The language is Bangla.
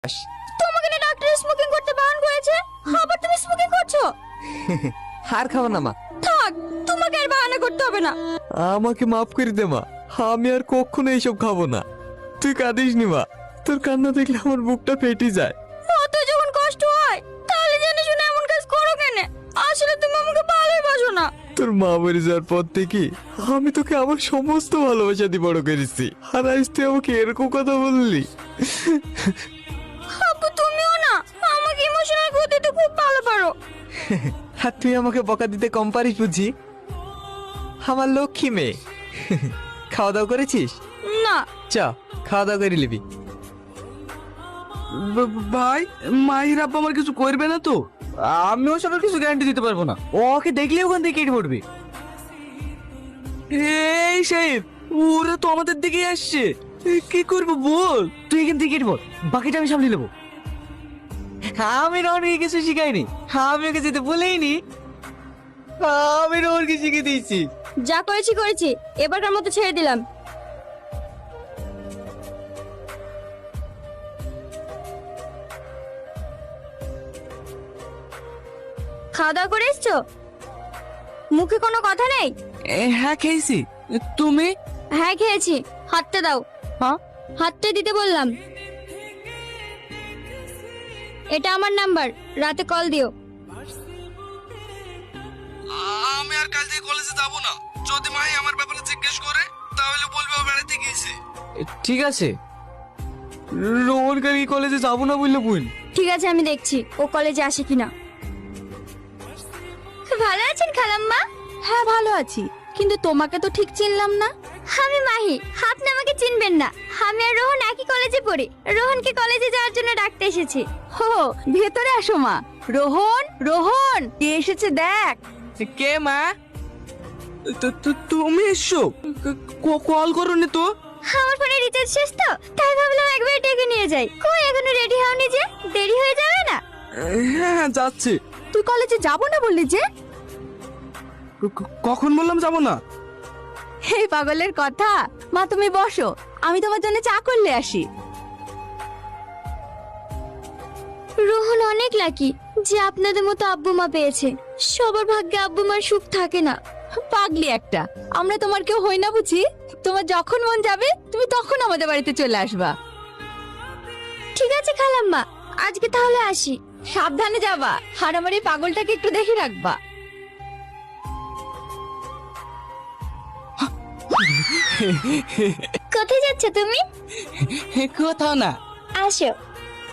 তোমাকে না ডাক্তার স্মোকিং করতে বারণ করেছে, আবার তুমি স্মোকিং করছো? আর খাবো না মা। থাক, তোমাকে আর বাহানা করতে হবে না। আমাকে মাফ করে দে মা, আমি আর কখনো এইসব খাবো না। তুই কাঁদিস নি মা, তোর কান্না দেখলে আমার বুকটা ফেটে যায়। অত যখন কষ্ট হয় তাহলে জেনে শুনে এমন কাজ করো কেন? আসলে তুমি আমাকে ভালোই বাসো না। তোর মা মরে যাওয়ার পর থেকে আমি তোকে আমার সমস্ত ভালোবাসা দিয়ে বড় করেছি, আর আজ তুই আমাকে এরকম কথা বললি। আপু তুমিও না আমাকে ইমোশনাল করতে খুব ভালো পারো। আর তুই আমাকে বকা দিতে কম পারিস বুঝি? আমার লক্ষ্মী মেয়ে। খাওয়া দাওয়া করেছিস? না। চ খাওয়া দাওয়া করে নিবি। ভাই, মাহির আব্বা আমার কিছু করবে না তো? আমিও সবার কিছু গ্যারান্টি দিতে পারবো না, ওকে দেখলে ওখান থেকে কেটে পড়বি। এই সাহেব, ওরা তো আমাদের দিকে আসছে, কি করবো বল? তুই এখান থেকে কেটে পড়, বাকিটা আমি সামলে নেবো। আমি রহনকে কিছু শিখাইনি, আমি ওকে যেতে বলেইনি, আমি রহনকে শিখে দিয়েছি। যা করেছি করেছি, এবারকার মতো ছেড়ে দিলাম। খাওয়া দাওয়া করে এসছো? মুখে কোনো কথা নেই? হ্যাঁ খেয়েছি, তুমি? হ্যাঁ খেয়েছি। হাতটা দাও। হ্যাঁ? হাতটা দিতে বললাম। এটা আমার নাম্বার, রাতে কল দিও। আমি আর কাল থেকে কলেজে যাবো না। যদি মাহি আমার ব্যাপারে জিজ্ঞেস করে তাহলে বলবে ও বেড়াতে গিয়েছে। ঠিক আছে, রোহনকে আমি কলেজে যাবো না বললে বোন। ঠিক আছে, আমি দেখছি ও কলেজে আসে কিনা। ভালো আছেন খালাম্মা? হ্যাঁ ভালো আছি, কিন্তু তোমাকে তো ঠিক চিনলাম না। আমি মাহি, আপনি আমাকে চিনবেন না। আমি আর রোহন একই কলেজে পড়ি। রোহনকে কলেজে যাওয়ার জন্য ডাকতে এসেছি। হো, ভেতরে আসো মা। রোহন, রোহন কে এসেছে দেখ। কে মা? তুমি এসছো? কল করোনি তো? আমার ফোনে রিচার্জ শেষ তো, তাই ভাবলাম একবার ডেকে নিয়ে যাই। কই এখনো রেডি হওনি যে? দেরি হয়ে যাবে না? হ্যাঁ হ্যাঁ যাচ্ছি। তুই কলেজে যাবো না বললি যে? কখন বললাম যাবো না? এই পাগলের কথা। মা তুমি বসো, আমি তোমার জন্য চা করলে আসি। রোহন অনেক লাকি যে আপনাদের মতো আব্বু মা পেয়েছে। সবার ভাগ্যে আব্বু মার সুখ থাকে না। পাগলি একটা, আমরা তোমার কেউ হই না বুঝি? তোমার যখন মন যাবে তুমি তখন আমাদের বাড়িতে চলে আসবা। ঠিক আছে খালাম্মা, আজকে তাহলে আসি। সাবধানে যাবা, আর আমার এই পাগলটাকে একটু দেখে রাখবা। কোথায় যাচ্ছ তুমি? কোথাও না। আসো।